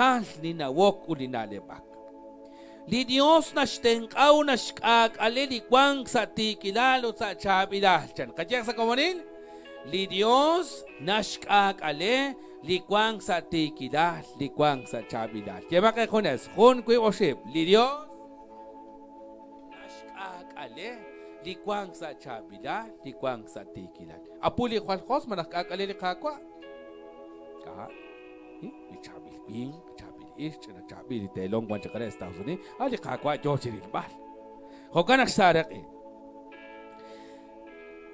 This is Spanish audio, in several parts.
chal ni na wok ulinalebak. Li Dios nashtenkaw nashkak alili kwang sa tikilalo sa chabilal. Chan kajak sa komunil? Li Dios nashkak ale likwang sa tikilal, likwang sa chabilal. Kaya kay kunes, kun kuy oship, li Dios nashkak ale likwang sa chabilal, likwang sa tikilal. Apuli kwalkos manakak ale likakwa. Kaha? Chabil ping, chabil ish, na chabil telong wan chakara Estados Unidos, ali kakwa George bal. Hogan aksarak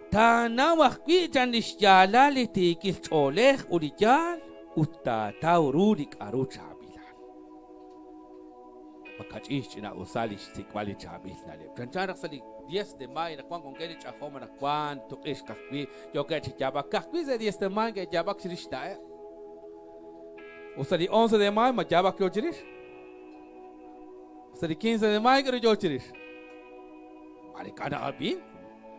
Tanawak kwi janisjala li tikil choleh urijal utta taurudik aru chabilan. Makach na usalish sikwali chabil nalep. Chancharak sali 10 de mayo nakwang kung kaya chakoma nakwan tukish kakwi yoke chijabak kakwi sa 10 de mayo kaya jabak silish daya. Usali 11 de mayo majabak yo chirish. Usali 15 de mayo kaya yo chirish. Marikana abin.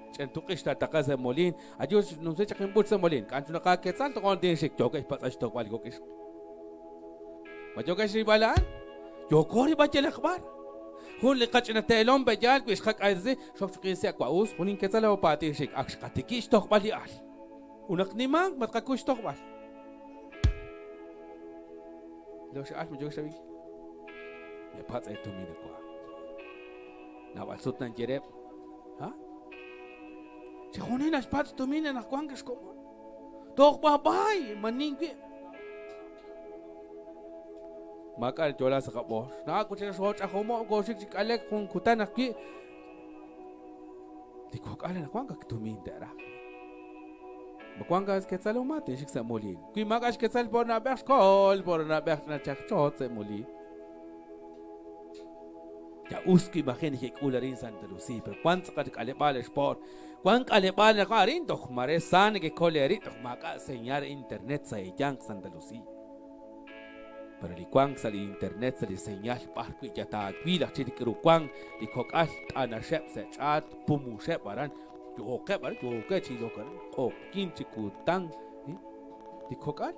Chen tukish ta takaze molin. Adios no se chakin put sa molin. Kancho nakaketsal to kon din shik joke patas to kwali kokish. Majoke shi balan. Yokori ba chele khbar. Hun liqach na telon bajal ku ishak aize shof chukin se kwaus hunin ketsala o pati shik aksh qatikish to khbali al. Unaqnimang matqakush to khbal. Lo shash majoke shabi. Ya pats ay tumina kwa. Na walsut nan jereb. Ha? Si Junin as pats tumina na kwangkas ko mo. Tok babay maningki. Makal jola sa kapos. Na ako siya suot ako mo ko sik alek kung kutan aki. Di ko kala na kwangka tumin dara. Makwangka sketsalo mate sik sa molin. Kui magas sketsal por na bers kol por na bers na chakchot sa molin. Ya uski bajen que cularin Santa Lucía, pero cuánto calebal sport, cuánto calebal na karin doch mare san que colerit doch maka señar internet sa yang Santa Lucía. Pero li cuang sa li internet sa li señal parco ya ta gwila chidi kru cuang li kokal ana shep sa chat pumu shep baran yo ke chido karan o kin chiku tang li kokal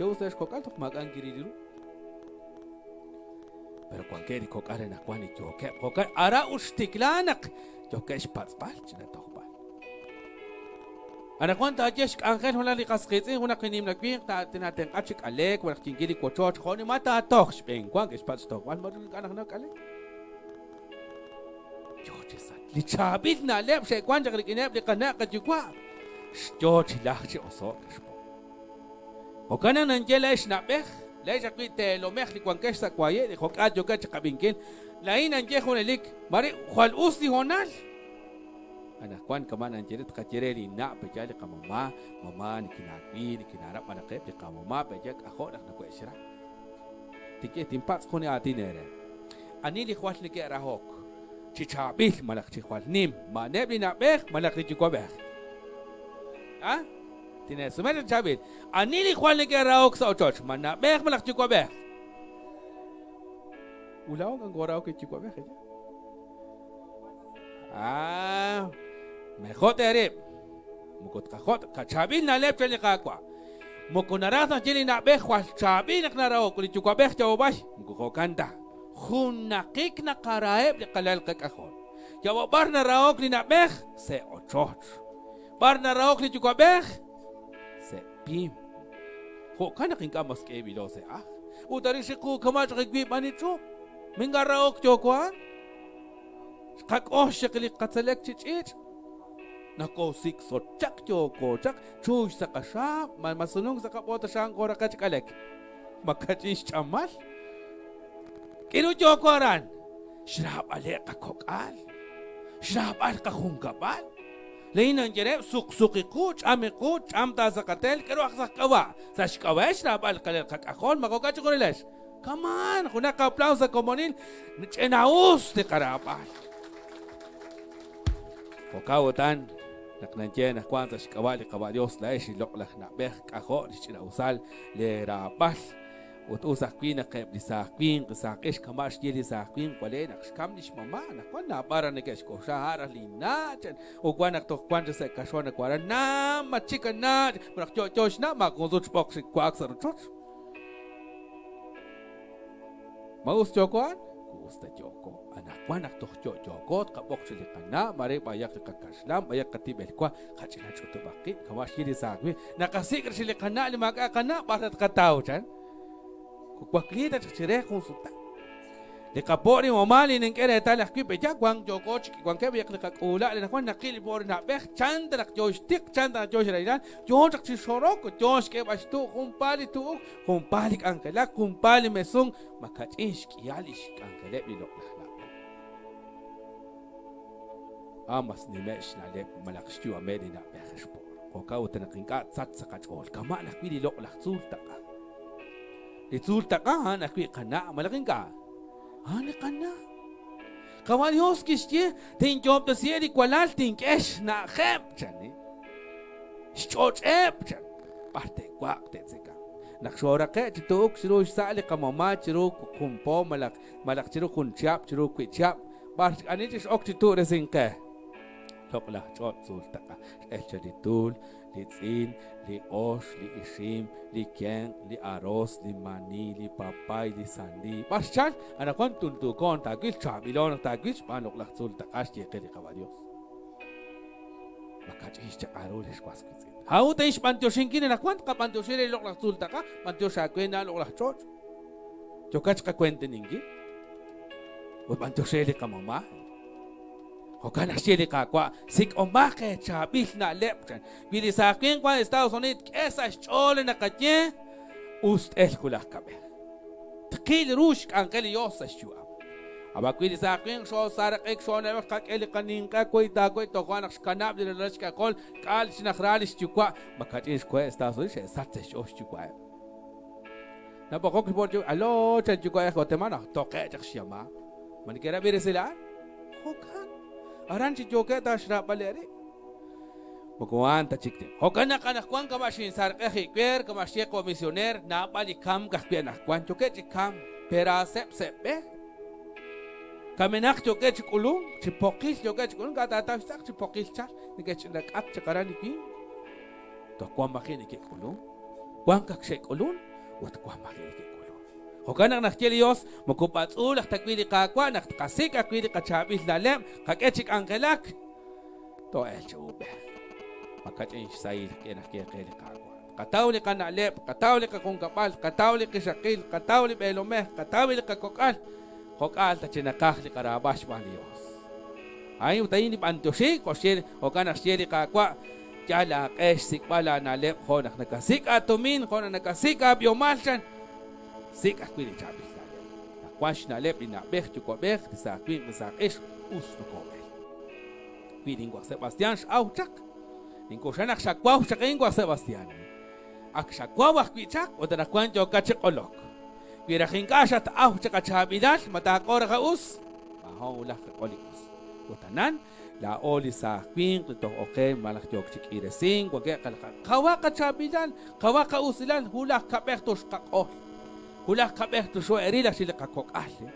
yo sa kokal doch maka angiriru. Pero cualquier cocar na kwani joke cocar ara ustiklanak joke spats china tohba ana kwanta jesh angel hola li qasqitsi huna qinim nakbi ta tinaten qachik alek wa qingili kochot khoni mata tokhsh ben kwang spats toh wal madu kana nak ale joche sat li chabil na leb shay kwanja li kineb li qana qajikwa joche lahchi osot shpo okana nanjela shnabeh ليش أقول لو مخلي كون كشتا كويه دي خوك أجو كتش قبينكين لين أنجي خون ليك ماري خال أوسي هونال أنا كون كمان أنجي تكتيري نا بجالي كماما ماما نكنا كوي نكنا رب أنا قيب كماما بجاك أخو نحن كوي إشرا تيجي تيمبات خوني أتينيره أني لي خوات لك أراهوك تشابيل ملك تخوال نيم ما نبلي نبيخ ملك تيجي كوبيخ ها Tine sumer chabil. Anili Juan le kera ok sa ochoch. Mana beh malak chiko beh. Ulaw ang gora ok chiko beh. Mejot erib. Mukot kakot kachabil na lep chali kakwa. Mukunaras na chili na beh Juan chabil nak naraw kuli chiko beh chawabay. Mukukokanta. Hunakik na karaeb li kalal kakakon. Jawabar na raok ni na beh se ochoch. Bar na raok ni chiko beh Pim. Kok kana king kamas ke bilo se Udari si ku kamaj kagbi manicho. Mingaraok jokwan. Kak shakli katsalek chichich. Nako sik so chak joko chak chush sa kasha masunong sa kapota siyang kora kachikalek. Makachish chamal. Kino jokwaran. Shrab ale kakokal. Shrab al kakungkabal. لين نجرب سوق كوش عم كوش عم تازا قتل كرو أخذ كوا ساش كواش لا بالقليل كك أخون ما كوكاتش يقول ليش كمان هناك أبلاوز كومونين نتناوس تقرابال فكاوتان نكنجينا كوانزا شكوالي كواليوس لايش لقلخ نبيخ كأخون نتناوسال لرابال وتوساكوين قبل ساكوين قساقش كماش جيلي ساكوين قلنا كمنش ماما نكون بارا نكش كوشهارا لينات وقوانا تقوان جسا كشوانا قوانا نام ما تشيكا نات منك جوش نام ما كوزوش بوكس كواكسر جوش Maus chokoan, gusta choko. Anak toh choko, kapok sili kana, mare bayak kakaslam, bayak katibel kwa, kachina chutubaki, kawashiri sagwi, nakasikr sili kana, limaga kana, barat katao chan. Kukwakita chire konsulta. De kapori momali ning kere talak ki peja kwang joko chiki kwang ke yak ka kula le nakwan nakil bor na be chand rak josh tik chand rak josh raidan jo chak chi sorok josh ke bastu kumpali ankela kumpali mesung makat ish ki yalish ankele bilok la amas ni mesh na le malak stu amedina be khshpo ko ka utanakin ka sat sakat ol kama na kwili lok la zulta ka li zulta ka ha na kwi kana malakin ka Hani kana. Kawalios kishye tin job the sieri kwalal tin kesh na khep chani. Shot ep chan. Parte kwak te zeka. Nakshora ke titok shiro sali kamama chiro kumpo malak chiro kunchap chiro kwichap. Bar anitis oktitu resinke. Lokla chot sultaka. Echaditul litzin, li osh, li ishim, li keng, li aros, li mani, li papay, li sandi. Baschan, anakon tuntukon tagwil, chabilon tagwil, panok lakzul takash yekeli kabadios. Makachish chakarol esquaskizin. How te ish pantoshinkin anakwan ka pantoshire lok lakzul taka, pantoshakwena lok lakchot. Chokach ka kwente ningi. O pantoshire kamama. Okana shili kakwa sik omake chabil na lepchan bili sa akin kwa Estados Unidos esa chole na katye ust el kulak kabe tkil rush ankeli yosa shua aba kwili sa akin sho sarak ek sho na kak el kanin ka koy dagoy to kana kanab de lash ka kol kal sinakhralis chukwa makatis kwa Estados Unidos satse sho chukwa na bakok report alo chan chukwa ko temana toke chama manikera biresila hokan Aranchi joke ta shrap baleri. Bukuan ta chikte. Hokana kana kwan kamashin sar ehi kwer kamashie komisioner na bali kam kahpena kwan joke chikam pera sep be. Kamenak joke chikulum chipokis joke chikulum gata ta sak chipokis char nike chindak at chakarani ki. To kwan makini ke kulum. Kwan kakshe kulum ut kwan makini ke Hokana nakchelios mokupat ulak takwili kakwa nakasik akwili kachabil lalem kakechik angelak to el chube makachin sail kenakeli kakwa katawli kanalep katawli kakungkapal katawli kishakil katawli belome katawli kakokal hokal tachinakahli karabash balios ay utayini pantoshi koshir hokana sheli kakwa yala kesik bala nalep honak nakasik atumin honak nakasik abiomalchan Sik akwili chabis na kwash na lep na bech chuko bech sa kwin sa ish usto ko Piding Sebastian auchak Ninko shanak shakwa shakain Sebastian ak shakwa kwichak o da kwan jo kachik olok Kira hinkashat auchak chabidash matakor kaus mahawla kolikus utanan la oli sa kwin to okay malak jok chik iresing wage kalka kawa kachabidan kawa kausilan hula kabechtos kakol Hulak kabeh tu so erila sila kakok ahli.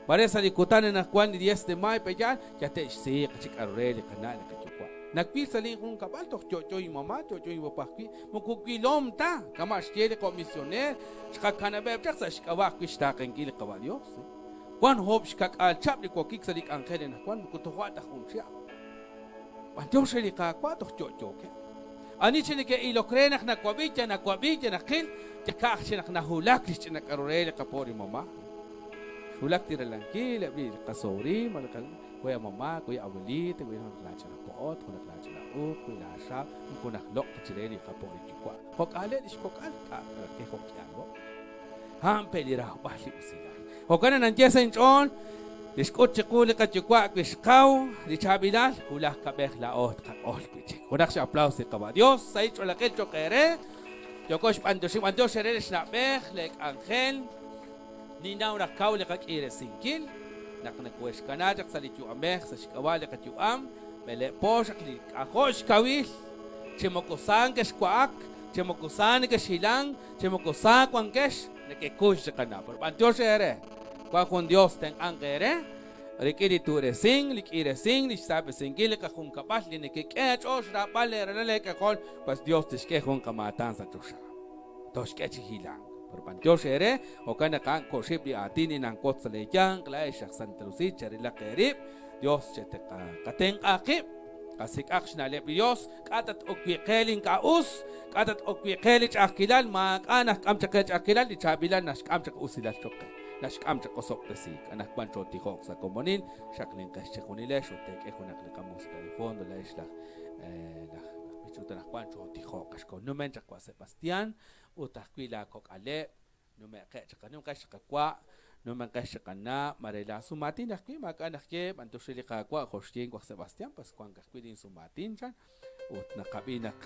Paresa di kutan na kwan di 10 de Mayo pejan ya te si kachik arrele kana na kachukwa. Nagpil sa lingkong kabal tok chochoy mama chochoy wapakwi mukukilom ta kamash tiele komisioner shka kana bebchak sa shkawak kwishta kengil kabalyos. Kwan hop shkak al chap di kokik sa dik angkele na kwan kutuwa ta kunsia. Pantiyo sili kakwa tok chochoke. Ani chini ke ilokrenak na kwabitya na kil Jakak sinak nahulak lis sinak arorele kapori mama. Hulak tiralanki labi kasori malakal kuya mama kuya abulit kuya naklacha na poot kuya naklacha na kuya nasa kuya naklok tireli kapori chukwa. Hokale is kokal ke hokiago. Hampelira bali usila. Hokana nantiya sa inchon Diskot chikuli ka chukwa kwishkaw di chabilal hulak kabeh laot kakol pichik. Kunak siya aplaus di kaba. Dios sa ito lakil chokere Yokosh pantos eres na bech lek angel ninaw na kaw lek ire singkil nak nakwes kanajak sa lityu amech sa shikawal lek am mele poshak li akosh kawil chimokusan kes kwak chimokusan kes hilang chimokusan kwangkesh nekekush kana por pantos ere kwa con Dios ten angere Rikiri tu resing, likire sing, lik sabe singil ka kung kapas li nekikech osh rapale rele ka kol pas Dios tishke kung kamatan sa tusha. Toshke chihilang. Dios ere o kana kan ko ship di atini nang kot sa lejang klay shak Santa Lucia charila kerip Dios chete kateng akip kasik action alep Dios katat okwiqelin kaus katat okwiqelich akilal mak anak am chakech akilal di chabilan nas am chak usilal chokke nas am chak kosok tesik anak bancho tikok sa komonin shaklin kashekunile shotek ekonak lekamos telefono la isla la bichuta nak bancho tikok kasko numen chakwa Sebastián utakwila kok ale no me kaya no kaya kakwa no man kaya kana marela sumatin nakwi makanakye bantusili kakwa khoshkin kwa Sebastián pas kwan kakwidin sumatin chan ut nakabinak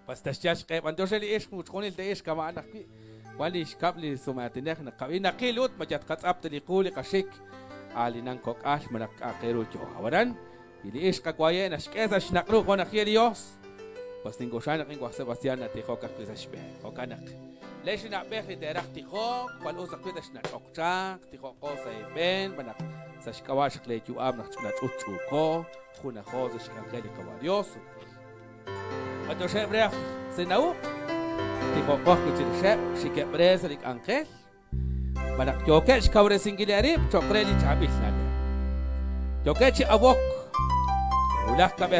pas tasyash kay bantusili ish mutkonil te ish kama nakwi wali iskabli sumatin nakabinak kilut majat katsap telikuli kashik alinan kok ash manak akero jo awaran ili ish kakwaye nashkeza shnakru ko nakye Dios pas ningo shanak kwa Sebastián natiko kakwisa shbe kokanak ليش نعبيخ لديرخ تيخوك والأوزق كدش نتوقعك تيخوك قوسا يبين بناك ساشكواشك ليكيو آم نحشكنا تشوكو خونا خوزش كان خيلي كواريوسو بدو شيء بريخ سنو تيخوك قوك كتير شيء بريز لك أنخيل بناك يوكيش كوري سنجيلي ريب شوكري لي تعبيش نالي يوكيش أبوك ولاك كبير